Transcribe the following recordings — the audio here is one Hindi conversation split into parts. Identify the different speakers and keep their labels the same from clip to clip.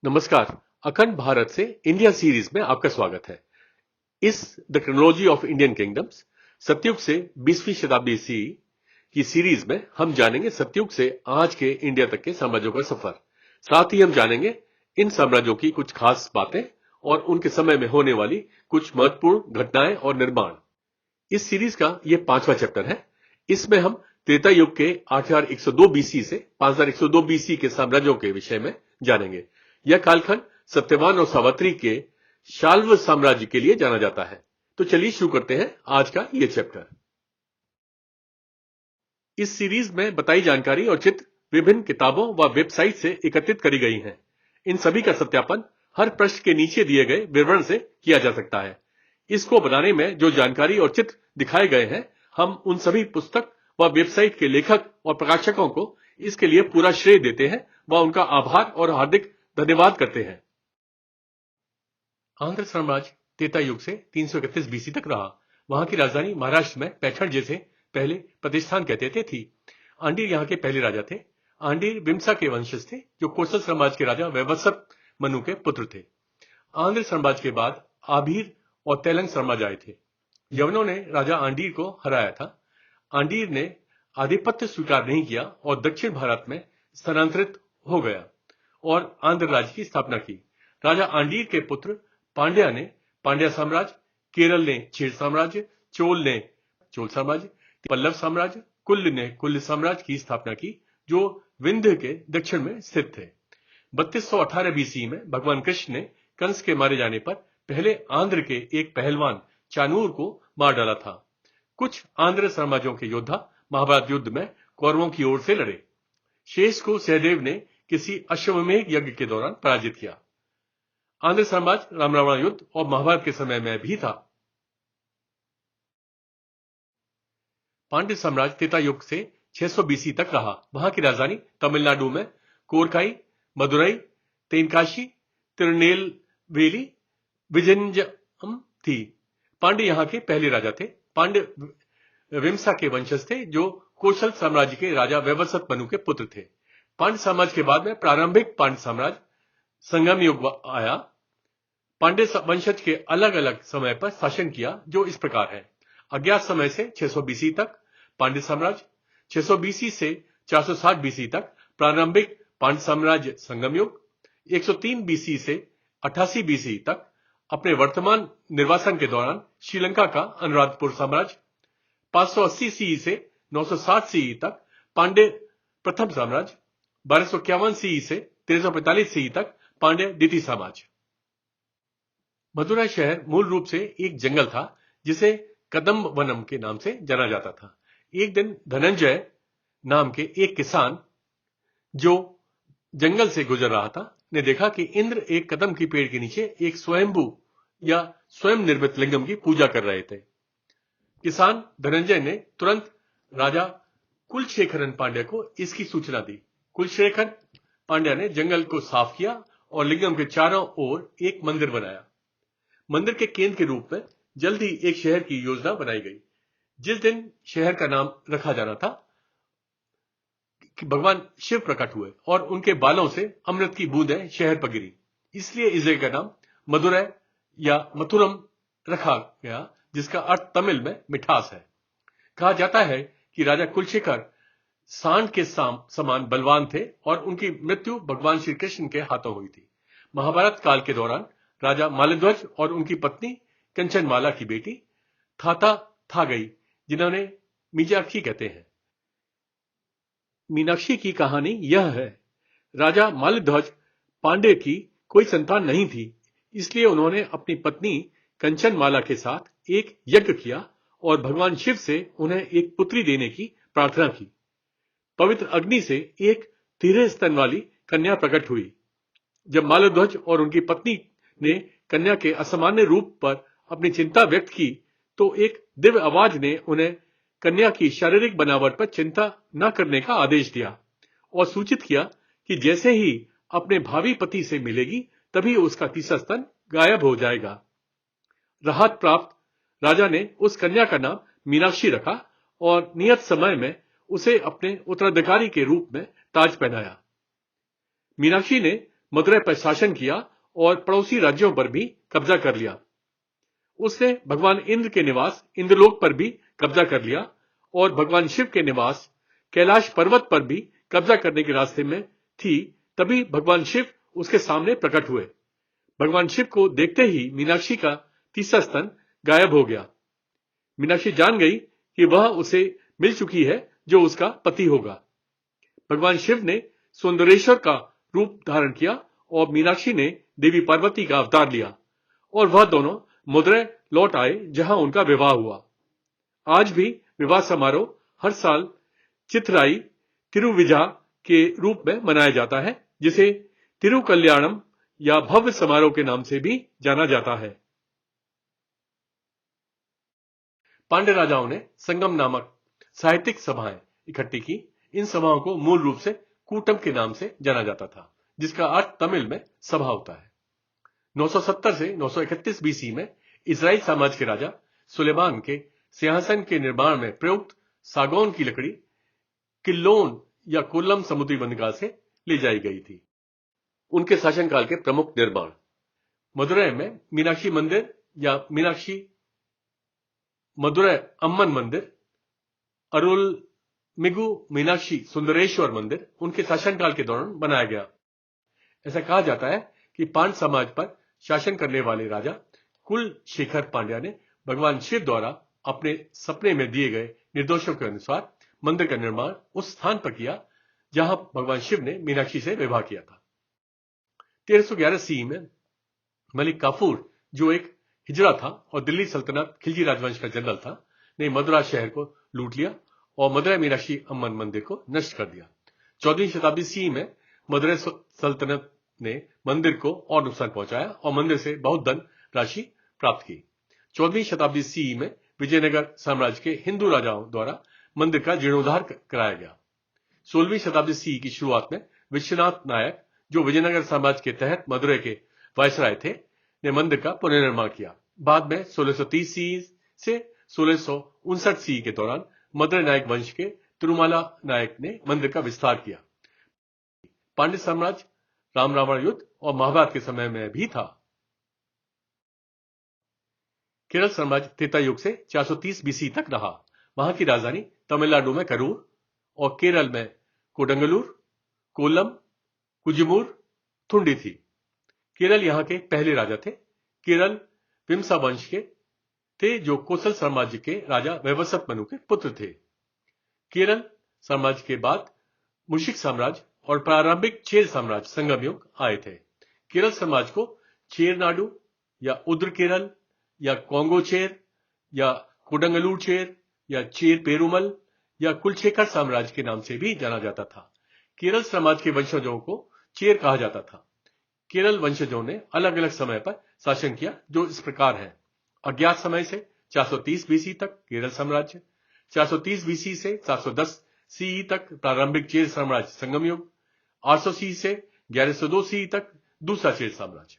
Speaker 1: नमस्कार। अखंड भारत से इंडिया सीरीज में आपका स्वागत है। इस the chronology of Indian kingdoms सतयुग से 20वीं शताब्दी सी की सीरीज में हम जानेंगे सतयुग से आज के इंडिया तक के साम्राज्यों का सफर। साथ ही हम जानेंगे इन साम्राज्यों की कुछ खास बातें और उनके समय में होने वाली कुछ महत्वपूर्ण घटनाएं और निर्माण। इस सीरीज का यह 5वां चैप्टर है। इसमें हम त्रेता युग के 8102 बीसी से 5102 बीसी के साम्राज्यों के विषय में जानेंगे। यह कालखंड सत्यवान और सावित्री के शाल्व साम्राज्य के लिए जाना जाता है। तो चलिए शुरू करते हैं आज का यह चैप्टर। इस सीरीज में बताई जानकारी और चित्र विभिन्न किताबों व वेबसाइट से एकत्रित करी गई हैं। इन सभी का सत्यापन हर पृष्ठ के नीचे दिए गए विवरण से किया जा सकता है। इसको बनाने में जो जानकारी और चित्र दिखाए गए हैं, हम उन सभी पुस्तक व वेबसाइट के लेखक और प्रकाशकों को इसके लिए पूरा श्रेय देते हैं व उनका आभार और हार्दिक धन्यवाद करते हैं। आंध्र साम्राज्य त्रेता युग से 331 बीसी तक रहा। वहां की राजधानी महाराष्ट्र में पैठण, जैसे पहले प्रतिष्ठान कहते थे, थी। आंडीर यहां के पहले राजा थे। आंडीर विम्सा के वंशज थे, जो कोसल साम्राज्य के राजा वैवस्वत मनु के पुत्र थे। आंध्र साम्राज्य के बाद आभीर और तेलंग साम्राज्य आए थे। यवनों ने राजा आंडीर को हराया था। आंडीर ने आधिपत्य स्वीकार नहीं किया और दक्षिण भारत में स्थानांतरित हो गया और आंध्र राज्य की स्थापना की। राजा आंडीर के पुत्र पांड्या ने पांड्या साम्राज्य, केरल ने चेर साम्राज्य, चोल ने चोल साम्राज्य, पल्लव साम्राज्य, कुल्ल ने कुल्ल साम्राज्य की स्थापना की, जो विंध्य के दक्षिण में स्थित थे। 3218 बीसी में भगवान कृष्ण ने कंस के मारे जाने पर पहले आंध्र के एक पहलवान चानूर को मार डाला था। कुछ आंध्र साम्राज्यों के योद्धा महाभारत युद्ध में कौरवों की ओर से लड़े। शेष को सहदेव ने किसी अश्वमेध यज्ञ के दौरान पराजित किया। आंध्र साम्राज्य राम रावण युद्ध और महाभारत के समय में भी था। पांड्य साम्राज्य त्रेता युग से 600 बीसी तक रहा। वहां की राजधानी तमिलनाडु में कोरकाई, मदुरई, तेनकाशी, तिरुनेलवेली, विजयनगरम थी। पांड्य यहां के पहले राजा थे। पांड्य विम्सा के वंशज थे, जो कोसल साम्राज्य के राजा वैवस्वत मनु के पुत्र थे। पांड्य साम्राज्य के बाद में प्रारंभिक पांड्य साम्राज्य संगम युग आया। पांड्य वंशज के अलग अलग समय पर शासन किया, जो इस प्रकार है। अज्ञात समय से 600 बीसी तक पांड्य साम्राज्य, 600 बीसी से 460 बीसी तक प्रारंभिक पांड्य साम्राज्य संगम युग, 103 बीसी से 88 बीसी तक अपने वर्तमान निर्वासन के दौरान श्रीलंका का अनुराधपुर साम्राज्य, 580 सीई से 960 सीई तक पांड्य प्रथम साम्राज्य, 1251 सीई से 1345 सीई तक पांड्य द्वितीय साम्राज्य। मदुरै शहर मूल रूप से एक जंगल था, जिसे कदम्ब वनम के नाम से जाना जाता था। एक दिन धनंजय नाम के एक किसान, जो जंगल से गुजर रहा था, ने देखा कि इंद्र एक कदम की पेड़ के नीचे एक स्वयंभू या स्वयं निर्मित लिंगम की पूजा कर रहे थे। किसान धनंजय ने तुरंत राजा कुलशेखरन पांड्या को इसकी सूचना दी। कुलशेखर पांड्या ने जंगल को साफ किया और लिंगम के चारों ओर एक मंदिर बनाया। मंदिर के केंद्र के रूप में जल्द ही एक शहर की योजना बनाई गई। जिस दिन शहर का नाम रखा जाना था, कि भगवान शिव प्रकट हुए और उनके बालों से अमृत की बूंदें शहर पर गिरी। इसलिए इस जगह का नाम मदुरै या मथुरम रखा गया, जिसका अर्थ तमिल में मिठास है। कहा जाता है कि राजा कुलशेखर सांड के समान बलवान थे और उनकी मृत्यु भगवान श्री कृष्ण के हाथों हुई थी। महाभारत काल के दौरान राजा माल्यध्वज और उनकी पत्नी कंचनमाला की बेटी था गई, जिन्होंने मीनाक्षी कहते हैं। मीनाक्षी की कहानी यह है। राजा माल्यध्वज पांड्य की कोई संतान नहीं थी, इसलिए उन्होंने अपनी पत्नी कंचनमाला के साथ एक यज्ञ किया और भगवान शिव से उन्हें एक पुत्री देने की प्रार्थना की। पवित्र अग्नि से एक 13 स्तन वाली कन्या प्रकट हुई। जब माल्यध्वज और उनकी पत्नी ने कन्या के असामान्य रूप पर अपनी चिंता व्यक्त की, तो एक दिव्य आवाज ने उन्हें कन्या की शारीरिक बनावट पर चिंता न करने का आदेश दिया और सूचित किया कि जैसे ही अपने भावी पति से मिलेगी, तभी उसका तीसरा स्तन गायब हो जाएगा। राहत प्राप्त राजा ने उस कन्या का नाम मीनाक्षी रखा और नियत समय में उसे अपने उत्तराधिकारी के रूप में ताज पहनाया। मीनाक्षी ने मदुरै पर शासन किया और पड़ोसी राज्यों पर भी कब्जा कर लिया। उसने भगवान इंद्र के निवास इंद्रलोक पर भी कब्जा कर लिया और भगवान शिव के निवास कैलाश पर्वत पर भी कब्जा करने के रास्ते में थी। तभी भगवान शिव उसके सामने प्रकट हुए। भगवान शिव को देखते ही मीनाक्षी का तीसरा स्तन गायब हो गया। मीनाक्षी जान गई कि वह उसे मिल चुकी है जो उसका पति होगा। भगवान शिव ने सुंदरेश्वर का रूप धारण किया और मीनाक्षी ने देवी पार्वती का अवतार लिया और वह दोनों मदुरै लौट आए जहां उनका विवाह हुआ। आज भी विवाह समारोह हर साल चिथराई तिरुविजा के रूप में मनाया जाता है, जिसे तिरुकल्याणम या भव्य समारोह के नाम से भी जाना जाता है। पांड्य राजाओं ने संगम नामक साहित्यिक सभाएं इकट्ठी की। इन सभाओं को मूल रूप से कूटम के नाम से जाना जाता था, जिसका अर्थ तमिल में सभा होता है। 970 से 931 बीसी में इजराइल साम्राज्य के राजा सुलेमान के सिंहासन के निर्माण में प्रयुक्त सागौन की लकड़ी किल्लोन या कोल्लम समुद्री बंदरगाह से ले जाई गई थी। उनके शासनकाल के प्रमुख निर्माण मदुरै में मीनाक्षी मंदिर या मीनाक्षी मदुरै अम्मन मंदिर, अरुलमिगु मीनाक्षी सुंदरेश्वर मंदिर उनके शासनकाल के दौरान बनाया गया। ऐसा कहा जाता है कि पांड्य समाज पर शासन करने वाले राजा कुलशेखर पांड्या ने भगवान शिव द्वारा अपने सपने में दिए गए निर्देशों के अनुसार मंदिर का निर्माण उस स्थान पर किया जहां भगवान शिव ने मीनाक्षी से विवाह किया था। 1311 सी में मलिक काफूर, जो एक हिजड़ा था और दिल्ली सल्तनत खिलजी राजवंश का जनरल था, ने मदुरा शहर को लूट लिया और मदुरै मीनाक्षी अम्मन मंदिर को नष्ट कर दिया। 14वीं शताब्दी सी में मदुरै सल्तनत ने मंदिर को और नुकसान पहुंचाया और मंदिर से बहुत धन राशि प्राप्त की। 14वीं शताब्दी सी में विजयनगर साम्राज्य के हिंदू राजाओं द्वारा मंदिर का जीर्णोद्धार कराया गया। 16वीं शताब्दी सी की शुरुआत में विश्वनाथ नायक, जो विजयनगर साम्राज्य के तहत मदुरै के वायसराय थे, ने मंदिर का पुनर्निर्माण किया। बाद में 1630 सी से 1659 सी के दौरान मदुरै नायक वंश के तिरुमाला नायक ने मंदिर का विस्तार किया। पांड्य साम्राज्य राम रावण युद्ध और महाभारत के समय में भी था। केरल साम्राज्य त्रेता युग से 430 बीसी तक रहा। वहां की राजधानी तमिलनाडु में करूर और केरल में कोडंगलूर, कोल्लम, कुजिमुर, थुंडी थी। केरल यहां के पहले राजा थे। केरल विमसा वंश के थे, जो कोसल साम्राज्य के राजा वैवस्वत मनु के पुत्र थे। केरल साम्राज्य के बाद मुशिक साम्राज्य और प्रारंभिक चेर साम्राज्य संगम युग आए थे। केरल साम्राज्य को चेरनाडु या उद्र केरल या कोंगो चेर या कोडंगलूर चेर या चेर पेरुमल या कुलशेखर साम्राज्य के नाम से भी जाना जाता था। केरल समाज के वंशजों को चेर कहा जाता था। केरल वंशजों ने अलग अलग समय पर शासन किया, जो इस प्रकार है। अज्ञात समय से 430 बीसी तक केरल साम्राज्य, 430 बीसी से 710 सी तक प्रारंभिक चेर साम्राज्य संगम युग, 800 सी से 1102 सी तक दूसरा चेर साम्राज्य।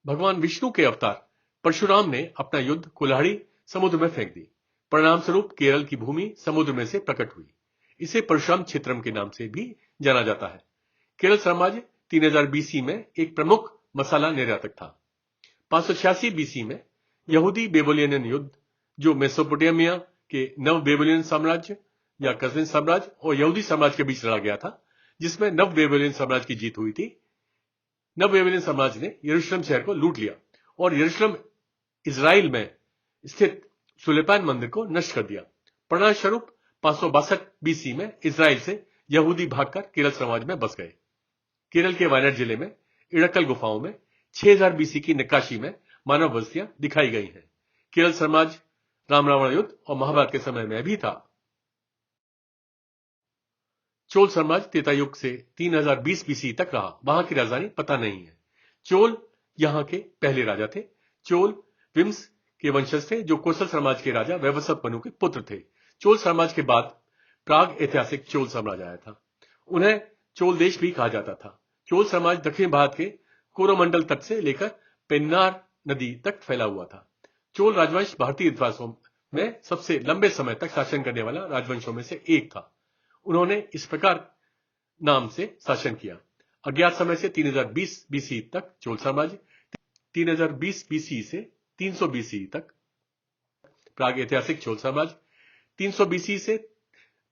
Speaker 1: भगवान विष्णु के अवतार परशुराम ने अपना युद्ध कुल्हाड़ी समुद्र में फेंक दी। परिणाम स्वरूप केरल की भूमि समुद्र में से प्रकट हुई। इसे परशुराम क्षेत्रम के नाम से भी जाना जाता है। केरल साम्राज्य 3000 बीसी में एक प्रमुख मसाला निर्यातक था। 586 बीसी में यहूदी बेबीलोनियन युद्ध, जो मेसोपोटामिया के नव बेबीलोनियन साम्राज्य या कज़िन साम्राज्य और यहूदी साम्राज्य के बीच लड़ा गया था, जिसमें नव बेबीलोनियन साम्राज्य की जीत हुई थी। नव बेबीलोनियन साम्राज्य ने यरूशलेम शहर को लूट लिया और यरूशलेम इजराइल में स्थित सुलेमान मंदिर को नष्ट कर दिया। परिणाम स्वरूप 562 बीसी में इजराइल से यहूदी भागकर केरल समाज में बस गए। केरल के वायनाड जिले में इड़क्कल गुफाओं में 6000 बीसी की नक्काशी में मानव बस्तियां दिखाई गई हैं। केरल समाज राम रावण युद्ध और महाभारत के समय में भी था। चोल साम्राज्य त्रेता युग से 3020 बीसी तक रहा। वहां की राजधानी पता नहीं है। चोल यहां के पहले राजा थे। चोल विम्स के वंशज थे, जो कोसल साम्राज्य के राजा वैवस्वत मनु के पुत्र थे। चोल साम्राज्य के बाद प्राग ऐतिहासिक चोल साम्राज्य आया था। उन्हें चोल देश भी कहा जाता था। चोल साम्राज्य दक्षिण भारत के कोरोमंडल तट से लेकर पेन्नार नदी तक फैला हुआ था। चोल राजवंश भारतीय इतिहासों में सबसे लंबे समय तक शासन करने वाला राजवंशों में से एक था। उन्होंने इस प्रकार नाम से शासन किया। अज्ञात समय से 3020 बीसी तक चोल साम्राज्य, 3020 बीसी से 300 बीसी तक प्राग ऐतिहासिक चोल साम्राज्य, 300 बीसी से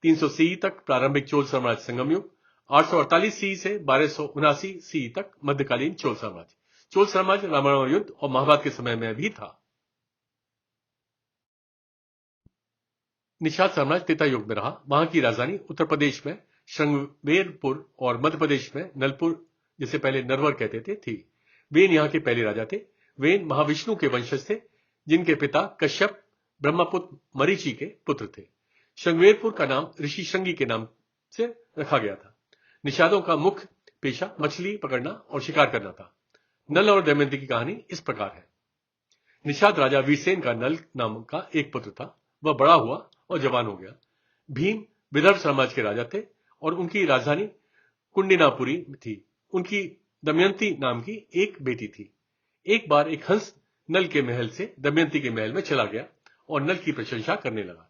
Speaker 1: 300 सी तक प्रारंभिक चोल साम्राज्य संगम युग, 848 सी से 1279 सी तक मध्यकालीन चोल साम्राज्य। चोल साम्राज्य रामायण युद्ध और महाभारत के समय में भी था। निषाद साम्राज्य त्रेता युग में रहा। वहां की राजधानी उत्तर प्रदेश में श्रृंगवेरपुर और मध्य प्रदेश में नलपुर, जिसे पहले नरवर कहते थे, थी। वेन यहां के पहले राजा थे। वेन महाविष्णु के वंशज थे, जिनके पिता कश्यप ब्रह्मपुत्र मरीचि के पुत्र थे। श्रृंगवेरपुर का नाम ऋषि श्रृंगी के नाम से रखा गया था। निषादों का मुख्य पेशा मछली पकड़ना और शिकार करना था। नल और दमयंती की कहानी इस प्रकार है। निषाद राजा वीरसेन का नल नाम का एक पुत्र था। वह बड़ा हुआ और जवान हो गया। भीम विदर्भ साम्राज्य के राजा थे और उनकी राजधानी कुंडिनापुरी थी। उनकी दमयंती नाम की एक बेटी थी। एक बार एक हंस नल के महल से दमयंती के महल में चला गया और नल की प्रशंसा करने लगा।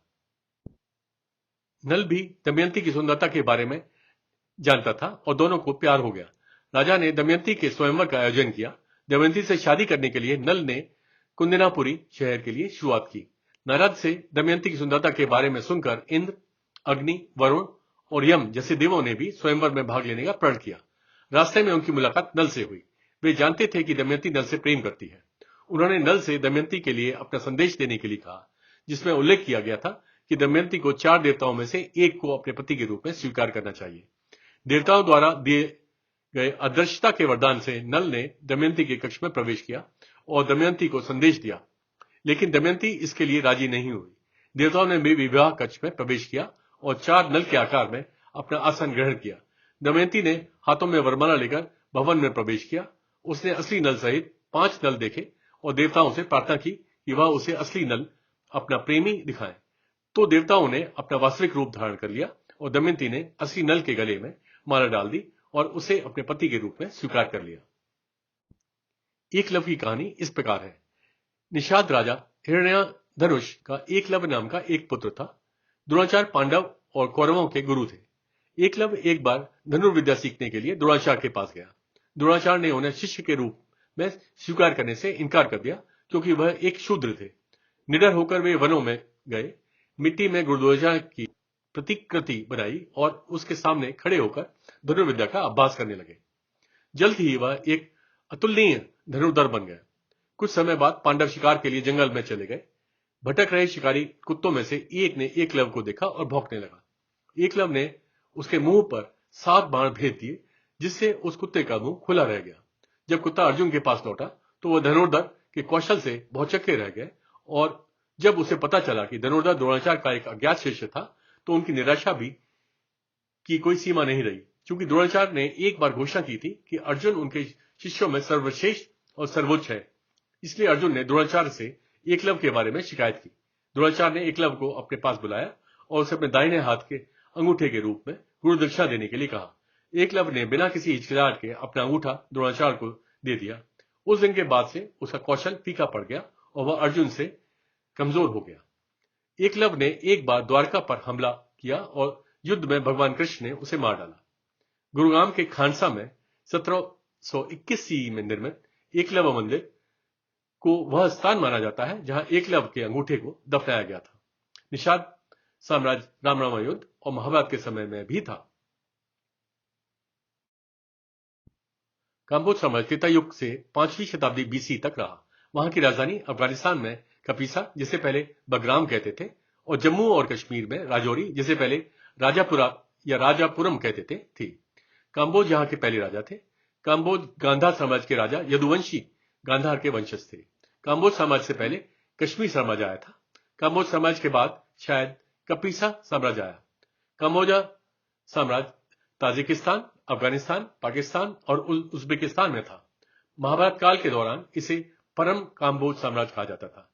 Speaker 1: नल भी दमयंती की सुंदरता के बारे में जानता था और दोनों को प्यार हो गया। राजा ने दमयंती के स्वयंवर का आयोजन किया। दमयंती से शादी करने के लिए नल ने कुंदिनापुरी शहर के लिए शुरुआत की। नारद से दमयंती की सुंदरता के बारे में सुनकर इंद्र, अग्नि, वरुण और यम जैसे देवों ने भी स्वयंवर में भाग लेने का प्रण किया। रास्ते में उनकी मुलाकात नल से हुई। वे जानते थे कि दमयंती नल से प्रेम करती है। उन्होंने नल से दमयंती के लिए अपना संदेश देने के लिए कहा, जिसमें उल्लेख किया गया था कि दमयंती को 4 देवताओं में से एक को अपने पति के रूप में स्वीकार करना चाहिए। देवताओं द्वारा दिए गए अदृश्यता के वरदान से नल ने दमयंती के कक्ष में प्रवेश किया और दमयंती को संदेश दिया, लेकिन दमयंती इसके लिए राजी नहीं हुई। देवताओं ने भी विवाह कक्ष में प्रवेश किया और 4 नल के आकार में अपना आसन ग्रहण किया। दमयंती ने हाथों में वरमाला लेकर भवन में प्रवेश किया। उसने असली नल सहित 5 नल देखे और देवताओं से प्रार्थना की कि वह उसे असली नल, अपना प्रेमी, दिखाएं। तो देवताओं ने अपना वास्तविक रूप धारण कर लिया और दमयंती ने असली नल के गले में माला डाल दी और उसे अपने पति के रूप में स्वीकार कर लिया। एकलव्य की कहानी इस प्रकार है। निषाद राजा हिरण्याधनुष का एकलव्य नाम का एक पुत्र था। द्रोणाचार्य पांडव और कौरवों के गुरु थे। एकलव्य एक बार धनुर्विद्या सीखने के लिए द्रोणाचार्य के पास गया। द्रोणाचार्य ने उन्हें शिष्य के रूप में स्वीकार करने से इनकार कर दिया, क्योंकि वह एक शूद्र थे। निडर होकर वे वनों में गए, मिट्टी में गुरुद्वारा की प्रतिकृति बनाई और उसके सामने खड़े होकर धनुर्विद्या का अभ्यास करने लगे। जल्द ही वह एक अतुलनीय धनुर्धर बन गया। कुछ समय बाद पांडव शिकार के लिए जंगल में चले गए। भटक रहे शिकारी कुत्तों में से एक ने एकलव्य को देखा और भौंकने लगा। एकलव्य ने उसके मुंह पर 7 बाण भेज दिए, जिससे उस कुत्ते का मुंह खुला रह गया। जब कुत्ता अर्जुन के पास लौटा तो वह धनुर्धर के कौशल से भौचक्के रह गए और जब उसे पता चला कि धनुर्धर द्रोणाचार्य का एक अज्ञात शिष्य था, तो उनकी निराशा भी की कोई सीमा नहीं रही। क्योंकि द्रोणाचार्य ने एक बार घोषणा की थी कि अर्जुन उनके शिष्यों में सर्वश्रेष्ठ और सर्वोच्च है। इसलिए अर्जुन ने द्रोणाचार्य से एकलव्य के बारे में शिकायत की। द्रोणाचार्य ने एकलव्य को अपने पास बुलाया और उसे अपने दाहिने हाथ के अंगूठे के रूप में गुरु दक्षिणा देने के लिए कहा। एकलव्य ने बिना किसी हिचकिचाहट के अपना अंगूठा द्रोणाचार्य को दे दिया। उस दिन के बाद से उसका कौशल फीका पड़ गया और वह अर्जुन से कमजोर हो गया। एकलव्य ने एक बार द्वारका पर हमला किया और युद्ध में भगवान कृष्ण ने उसे मार डाला। गुरुग्राम के खानसा में 1721 सी में निर्मित एकलव्य मंदिर को वह स्थान माना जाता है जहां एकलव्य के अंगूठे को दफनाया गया था। निषाद साम्राज्य रामायण युद्ध और महाभारत के समय में भी था। काम्बोज साम्राज्य त्रेता युग से 5वीं शताब्दी बीसी तक रहा। वहां की राजधानी अफगानिस्तान में कपीसा, जिसे पहले बगराम कहते थे, और जम्मू और कश्मीर में राजौरी, जिसे पहले राजापुरा या राजापुरम कहते थे, थी। काम्बोज यहां के पहले राजा थे। काम्बोज गांधार साम्राज्य के राजा यदुवंशी गांधार के वंशज थे। काम्बोज साम्राज्य से पहले कश्मीर साम्राज्य आया था। काम्बोज साम्राज्य के बाद शायद कपीसा साम्राज्य आया। काम्बोजा साम्राज्य ताजिकिस्तान, अफगानिस्तान, पाकिस्तान और उज्बेकिस्तान में था। महाभारत काल के दौरान इसे परम काम्बोज साम्राज्य कहा जाता था।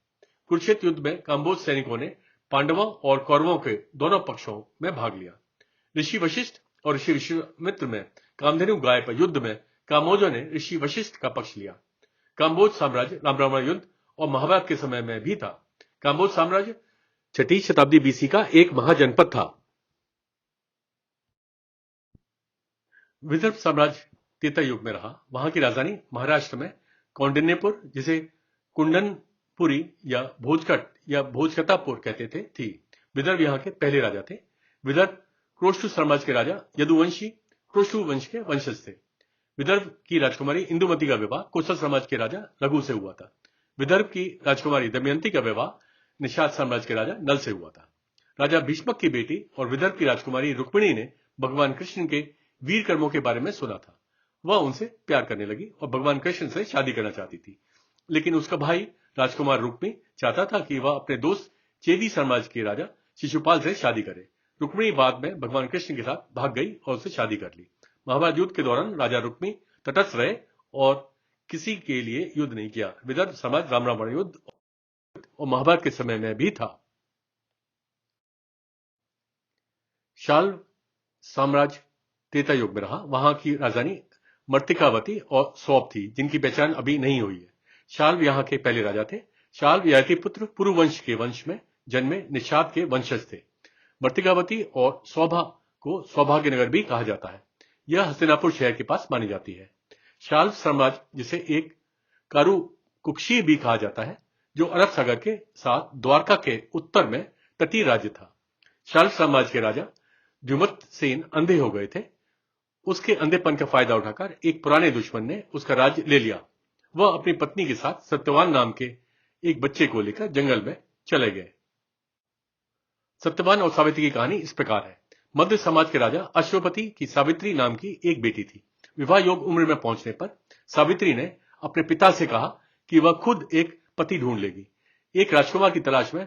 Speaker 1: कुरुक्षेत्र युद्ध में काम्बोज सैनिकों ने पांडवों और कौरवों के दोनों पक्षों में भाग लिया। ऋषि वशिष्ठ और ऋषि विश्वामित्र में कामधेनु गाय पर युद्ध में काम्बोजों ने ऋषि वशिष्ठ का पक्ष लिया। काम्बोज साम्राज्य रामायण युद्ध और महाभारत के समय में भी था। काम्बोज साम्राज्य 6वीं शताब्दी बीसी का एक महाजनपद था। विदर्भ साम्राज्य त्रेता युग में रहा। वहां की राजधानी महाराष्ट्र में कौंडिन्यपुर, जिसे कुंडनपुरी या भोजकट या भोजकतापुर कहते थे, थी। विदर्भ यहाँ के पहले राजा थे। विदर्भ क्रोष्टु समाज के राजा यदुवंशी क्रोष्टु वंश के वंशज थे। विदर्भ की राजकुमारी इंदुमती का विवाह कोसल समाज के राजा रघु से हुआ था। विदर्भ की राजकुमारी दमयंती का विवाह निषाद साम्राज्य के राजा नल से हुआ था। राजा भीष्मक की बेटी और विदर्भ की राजकुमारी रुक्मिणी ने भगवान कृष्ण के वीर कर्मों के बारे में सुना था। वह उनसे प्यार करने लगी और भगवान कृष्ण से शादी करना चाहती थी। लेकिन उसका भाई राजकुमार रुक्मी चाहता था कि वह अपने दोस्त चेदी साम्राज्य के राजा शिशुपाल से शादी करे। रुक्मिणी बाद में भगवान कृष्ण के साथ भाग गई और उससे शादी कर ली। महाभारत युद्ध के दौरान राजा रुक्मी तटस्थ रहे और किसी के लिए युद्ध नहीं किया। विदर्भ समाज राम रावण युद्ध और महाभारत के समय में भी था। शाल्व साम्राज्य त्रेता युग में रहा। वहां की राजधानी मर्तिकावती और सौप थी, जिनकी पहचान अभी नहीं हुई है। शाल्व यहाँ के पहले राजा थे। शाल्व ययाति पुत्र पुरुवंश के वंश में जन्मे निषाद के वंशज थे। मर्तिकावती और सौभा को सौभाग्य नगर भी कहा जाता है। यह हस्तिनापुर शहर के पास मानी जाती है। शाल्व साम्राज्य, जिसे एक कारुकुक्षी भी कहा जाता है, जो अरब सागर के साथ द्वारका के उत्तर में तटीय राज्य था। शाल्व साम्राज्य के राजा द्युमत्सेन अंधे हो गए थे। उसके अंधेपन का फायदा उठाकर एक पुराने दुश्मन ने उसका राज्य ले लिया। वह अपनी पत्नी के साथ सत्यवान नाम के एक बच्चे को लेकर जंगल में चले गए। सत्यवान और सावित्री की कहानी इस प्रकार है। मध्य समाज के राजा अश्वपति की सावित्री नाम की एक बेटी थी। विवाह योग्य उम्र में पहुंचने पर सावित्री ने अपने पिता से कहा कि वह खुद एक पति ढूंढ लेगी। एक राजकुमार की तलाश में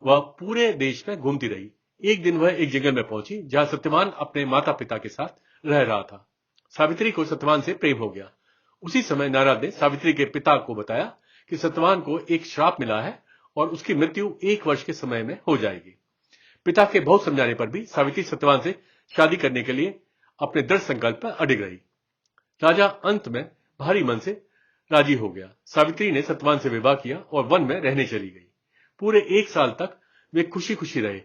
Speaker 1: वह पूरे देश में घूमती रही। एक दिन वह एक जंगल में पहुंची जहां सत्यवान अपने माता पिता के साथ रह रहा था। सावित्री को सत्यवान से प्रेम हो गया। उसी समय नारद ने सावित्री के पिता को बताया कि सत्यवान को एक श्राप मिला है और उसकी मृत्यु 1 वर्ष के समय में हो जाएगी। पिता के बहुत समझाने पर भी सावित्री सत्यवान से शादी करने के लिए अपने दृढ़ संकल्प पर अडिग रही। राजा अंत में भारी मन से राजी हो गया। सावित्री ने सत्यवान से विवाह किया और वन में रहने चली गई। पूरे 1 साल तक वे खुशी खुशी रहे।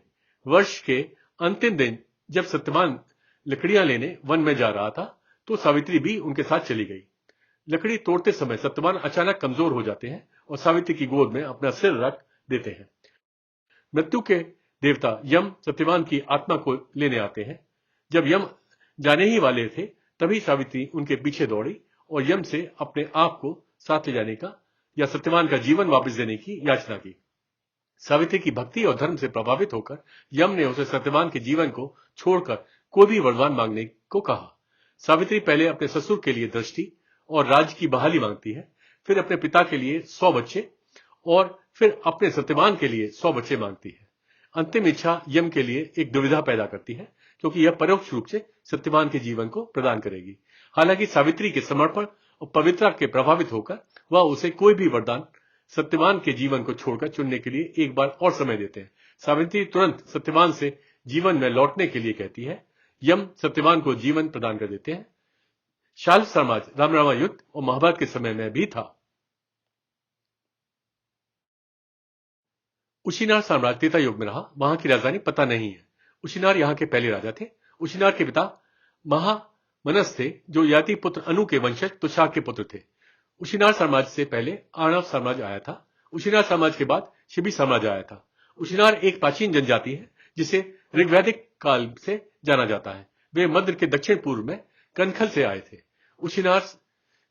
Speaker 1: वर्ष के अंतिम दिन जब सत्यवान लकड़ियां लेने वन में जा रहा था तो सावित्री भी उनके साथ चली गई। लकड़ी तोड़ते समय सत्यवान अचानक कमजोर हो जाते हैं और सावित्री की गोद में अपना सिर रख देते हैं। मृत्यु के देवता यम सत्यवान की आत्मा को लेने आते हैं। जब यम जाने ही वाले थे तभी सावित्री उनके पीछे दौड़ी और यम से अपने आप को साथ ले जाने का या सत्यवान का जीवन वापस देने की याचना की। सावित्री की भक्ति और धर्म से प्रभावित होकर यम ने उसे सत्यवान के जीवन को छोड़कर कोई भी वरदान मांगने को कहा। सावित्री पहले अपने ससुर के लिए दृष्टि और राज्य की बहाली मांगती है, फिर अपने पिता के लिए 100 बच्चे और फिर अपने सत्यवान के लिए 100 बच्चे मांगती है। अंतिम इच्छा यम के लिए एक दुविधा पैदा करती है, क्योंकि यह परोक्ष रूप से सत्यवान के जीवन को प्रदान करेगी। हालांकि सावित्री के समर्पण और पवित्रता के प्रभावित होकर वह उसे कोई भी वरदान सत्यवान के जीवन को छोड़कर चुनने के लिए एक बार और समय देते हैं। सावित्री तुरंत सत्यवान से जीवन में लौटने के लिए कहती है। यम सत्यवान को जीवन प्रदान कर देते हैं। शाल्व समाज राम रावण युद्ध और महाभारत के समय में भी था। उशिनार साम्राज्य त्रेता युग में रहा। वहां की राजधानी पता नहीं है। उशिनार यहाँ के पहले राजा थे। उशिनार के पिता महामनस थे, जो ययाति पुत्र अनु के वंशज तुषार के पुत्र थे। उशिनार साम्राज्य से पहले अर्णव साम्राज्य आया था। उशिनार साम्राज्य के बाद शिबी साम्राज्य आया था। उशिनार एक प्राचीन जनजाति है जिसे ऋग्वैदिक काल से जाना जाता है। वे मध्य के दक्षिण पूर्व में कनखल से आए थे। उशिनार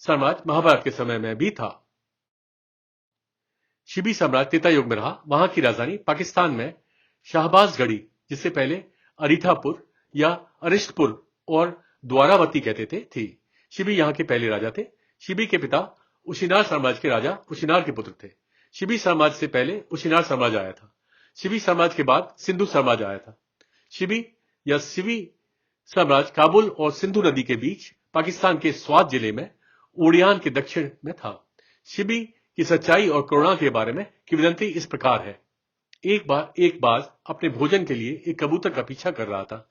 Speaker 1: साम्राज्य महाभारत के समय में भी था। शिबी साम्राज्य त्रेता युग में रहा। वहां की राजधानी पाकिस्तान में शाहबाजगढ़ी, जिससे पहले अरीथापुर या अरिष्टपुर और द्वारावती कहते थे, थी। शिबी यहाँ के पहले राजा थे। शिबी के पिता उशिनार साम्राज्य के राजा उशिनार के पुत्र थे। शिबी साम्राज्य से पहले उशिनार साम्राज्य आया था। शिबी साम्राज्य के बाद सिंधु साम्राज्य आया था। शिबी या सिबी साम्राज्य काबुल और सिंधु नदी के बीच पाकिस्तान के स्वात जिले में ओडियान के दक्षिण में था। शिबी की सच्चाई और करुणा के बारे में किंवदंती इस प्रकार है। एक बार एक बाज अपने भोजन के लिए एक कबूतर का पीछा कर रहा था।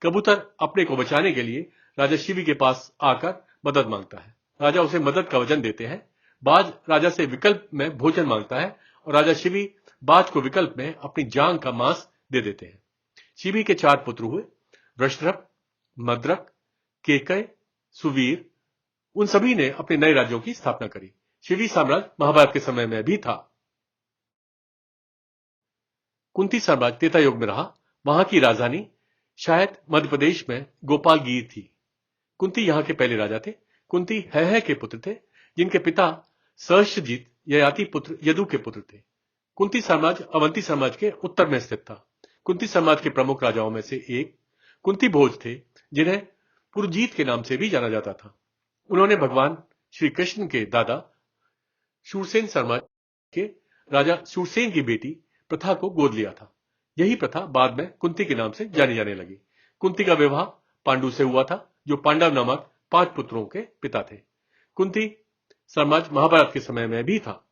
Speaker 1: कबूतर अपने को बचाने के लिए राजा शिबी के पास आकर मदद मांगता है। राजा उसे मदद का वचन देते हैं। बाज राजा से विकल्प में भोजन मांगता है और राजा शिबी बाज को विकल्प में अपनी जांग का मांस दे देते हैं। शिबी के 4 पुत्र हुए, वृषरभ, मद्रक, केकय, सुवीर उन सभी ने अपने नए राज्यों की स्थापना करी। शिवी साम्राज्य महाभारत के समय में भी था। कुंती साम्राज्य त्रेता युग में रहा। वहां की राजधानी शायद मध्य प्रदेश में गोपालगीर थी। कुंती यहां के पहले राजा थे। कुंती है के पुत्र थे, जिनके पिता सहस्त्रजीत ययाति पुत्र यदु के पुत्र थे। कुंती साम्राज्य अवंती साम्राज्य के उत्तर में स्थित था। कुंती साम्राज्य के प्रमुख राजाओं में से एक कुंती भोज थे, जिन्हें पुरजीत के नाम से भी जाना जाता था। उन्होंने भगवान श्री कृष्ण के दादा शूरसेन साम्राज्य के राजा शूरसेन की बेटी प्रथा को गोद लिया था। यही प्रथा बाद में कुंती के नाम से जानी जाने लगी। कुंती का विवाह पांडु से हुआ था, जो पांडव नामक 5 पुत्रों के पिता थे। कुंती साम्राज्य महाभारत के समय में भी था।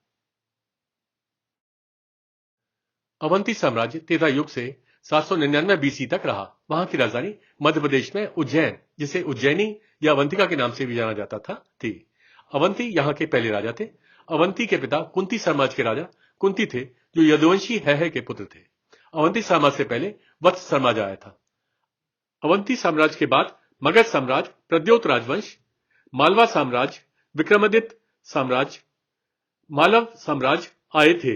Speaker 1: अवंती साम्राज्य त्रेता युग से 799 बीसी तक रहा। वहां की राजधानी मध्य प्रदेश में उज्जैन, जिसे उज्जैनी या अवंतिका के नाम से भी जाना जाता था, थी। अवंती यहां के पहले राजा थे। अवंती के पिता कुंती साम्राज्य के राजा कुंती थे, जो यदुवंशी है के पुत्र थे। अवंती साम्राज्य से पहले वत्स साम्राज्य आया था। अवंती साम्राज्य के बाद मगध साम्राज्य, प्रद्योत राजवंश, मालवा साम्राज्य, विक्रमादित्य साम्राज्य, मालव साम्राज्य आए थे।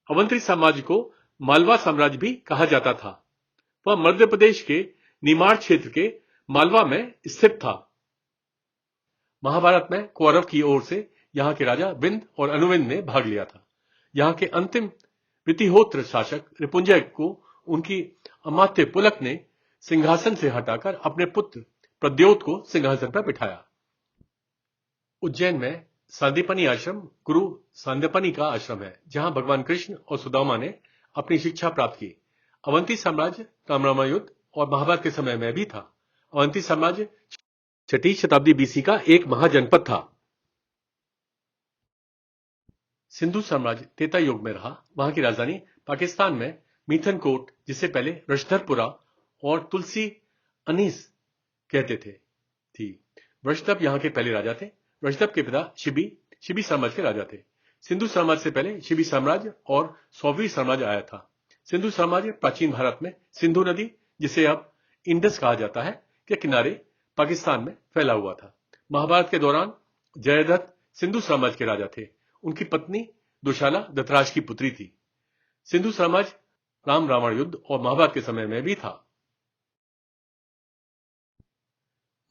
Speaker 1: अवंती साम्राज्य को मालवा साम्राज्य भी कहा जाता था। वह मध्य प्रदेश के निमाड़ क्षेत्र के मालवा में स्थित था। महाभारत में कौरव की ओर से यहां के राजा विंद और अनुविंद ने भाग लिया था। यहां के अंतिम वितिहोत्र शासक रिपुंजय को उनकी अमात्य पुलक ने सिंहासन से हटाकर अपने पुत्र प्रद्योत को सिंहासन पर बिठाया। उज्जैन में सांदीपनी आश्रम गुरु सांदीपनी का आश्रम है, जहां भगवान कृष्ण और सुदामा ने अपनी शिक्षा प्राप्त की। अवंती साम्राज्य राम युद्ध और महाभारत के समय में भी था। अवंती साम्राज्य 6वीं शताब्दी बीसी का एक महाजनपद था। सिंधु साम्राज्य त्रेता युग में रहा। वहां की राजधानी पाकिस्तान में मीथनकोट, जिसे पहले रशधरपुरा और तुलसी अनीस कहते थे, थी। वृषदभ यहां के पहले राजा थे। वृषदभ के पिता शिबी साम्राज्य के राजा थे। सिंधु साम्राज्य से पहले शिबी साम्राज्य और सौवीर साम्राज्य आया था। सिंधु साम्राज्य प्राचीन भारत में सिंधु नदी, जिसे अब इंडस कहा जाता है, के किनारे पाकिस्तान में फैला हुआ था। महाभारत के दौरान जयद्रथ सिंधु साम्राज्य के राजा थे। उनकी पत्नी दुशाला धतराज की पुत्री थी। सिंधु साम्राज्य राम रावण युद्ध और महाभारत के समय में भी था।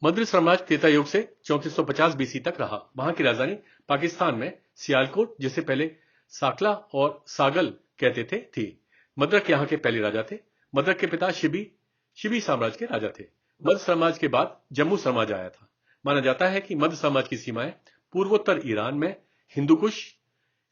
Speaker 1: मद्र साम्राज्य त्रेता युग से 3450 बीसी तक रहा। वहां की राजधानी पाकिस्तान में सियालकोट, जिसे पहले साकला और सागल कहते थे, थी। मद्रक यहां के पहले राजा थे। मद्रक के पिता शिबी साम्राज्य के राजा थे। मद्र साम्राज्य के बाद जम्मू साम्राज्य आया था। माना जाता है कि मद्र साम्राज्य की सीमाएं पूर्वोत्तर ईरान में हिंदुकुश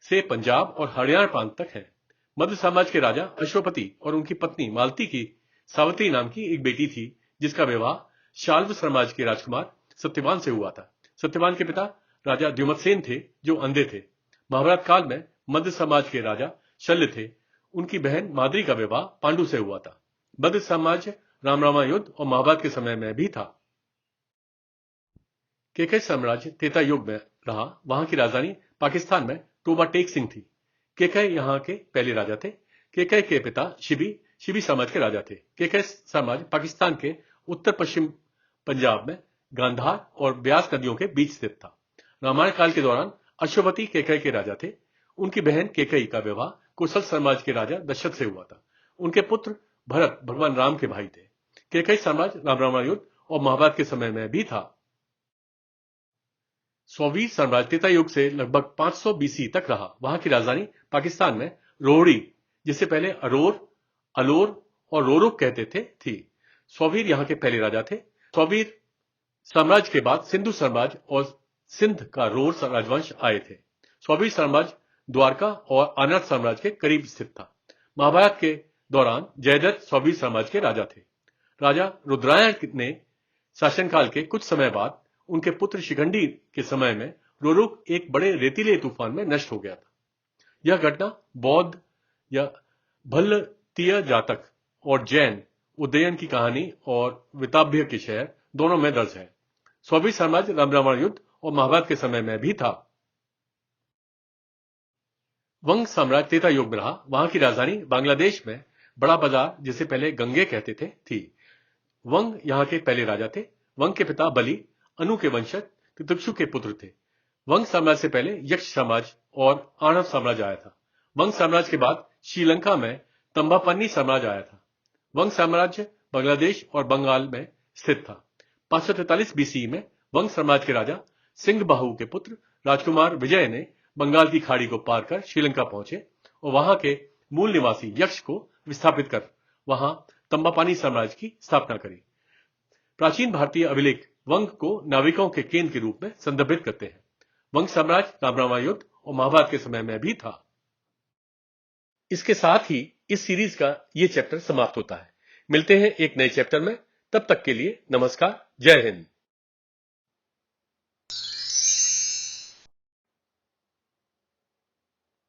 Speaker 1: से पंजाब और हरियाणा प्रांत तक है। मद्र साम्राज्य के राजा अश्वपति और उनकी पत्नी मालती की सावित्री नाम की एक बेटी थी, जिसका विवाह शाल्व साम्राज्य के राजकुमार सत्यवान से हुआ था। सत्यवान के पिता राजा द्युमत्सेन थे, जो अंधे थे। महाभारत काल में मद्र साम्राज्य के राजा शल्य थे। उनकी बहन माद्री का विवाह पांडु से हुआ था। मद्र साम्राज्य राम युद्ध और महाभारत के समय में भी था। केकय साम्राज्य त्रेता युग में रहा। वहां की राजधानी पाकिस्तान में टोबा टेक सिंह थी। केकय यहां के पहले राजा थे। केकय के पिता शिबी साम्राज्य के राजा थे। केकय साम्राज्य पाकिस्तान के उत्तर पश्चिम पंजाब में गांधार और ब्यास नदियों के बीच स्थित था। रामायण काल के दौरान अश्वपति केकय के राजा थे। उनकी बहन केकई का विवाह कुशल साम्राज्य के राजा दशरथ से हुआ था। उनके पुत्र भरत भगवान राम के भाई थे। केकई साम्राज्य राम युद्ध और महाभारत के समय में भी था। सौवीर साम्राज्य त्रेता युग से लगभग 500 बीसी तक रहा। वहां की राजधानी पाकिस्तान में रोहड़ी, जिसे पहले अलोर और रोरुक कहते थे, थी। सौवीर यहां के पहले राजा थे। सौवीर साम्राज्य के बाद सिंधु साम्राज्य और सिंध का रोर राजवंश आए थे। सौवीर साम्राज्य द्वारका और आनर्त साम्राज्य के करीब स्थित था। महाभारत के दौरान जयद्रथ सौवीर साम्राज्य के राजा थे। राजा रुद्रायण ने शासनकाल के कुछ समय बाद उनके पुत्र शिखंडी के समय में रोरुक एक बड़े रेतीले तूफान में नष्ट हो गया था। यह घटना बौद्ध या भल्लतीय जातक और जैन उदयन की कहानी और विताभ्य के शहर दोनों में दर्ज है। सौवीर साम्राज्य राम युद्ध और महाभारत के समय में भी था। वंग साम्राज्य त्रेता युग में रहा। वहां की राजधानी बांग्लादेश में बड़ा बाजार, जिसे पहले गंगे कहते थे, थी। वंग यहां के पहले राजा थे। वंग के पिता बलि अनु के वंशज तितुक्षु के पुत्र थे। वंश साम्राज्य से पहले यक्ष समाज और आणव साम्राज्य आया था। वंश साम्राज्य के बाद श्रीलंका में तंबापन्नी साम्राज्य आया था। वंश साम्राज्य बांग्लादेश और बंगाल में स्थित था। 543 बीसी में वंश साम्राज्य के राजा सिंहबाहु के पुत्र राजकुमार विजय ने बंगाल की खाड़ी को पार कर श्रीलंका पहुंचे और वहां के मूल निवासी यक्ष को विस्थापित कर वहां तंबापानी साम्राज्य की स्थापना करी। प्राचीन भारतीय अभिलेख वंग को नाविकों के केंद्र के रूप में संदर्भित करते हैं। वंग साम्राज्य रामरामा युद्ध और महाभारत के समय में भी था। इसके साथ ही इस सीरीज का ये चैप्टर समाप्त होता है। मिलते हैं एक नए चैप्टर में। तब तक के लिए नमस्कार, जय हिंद।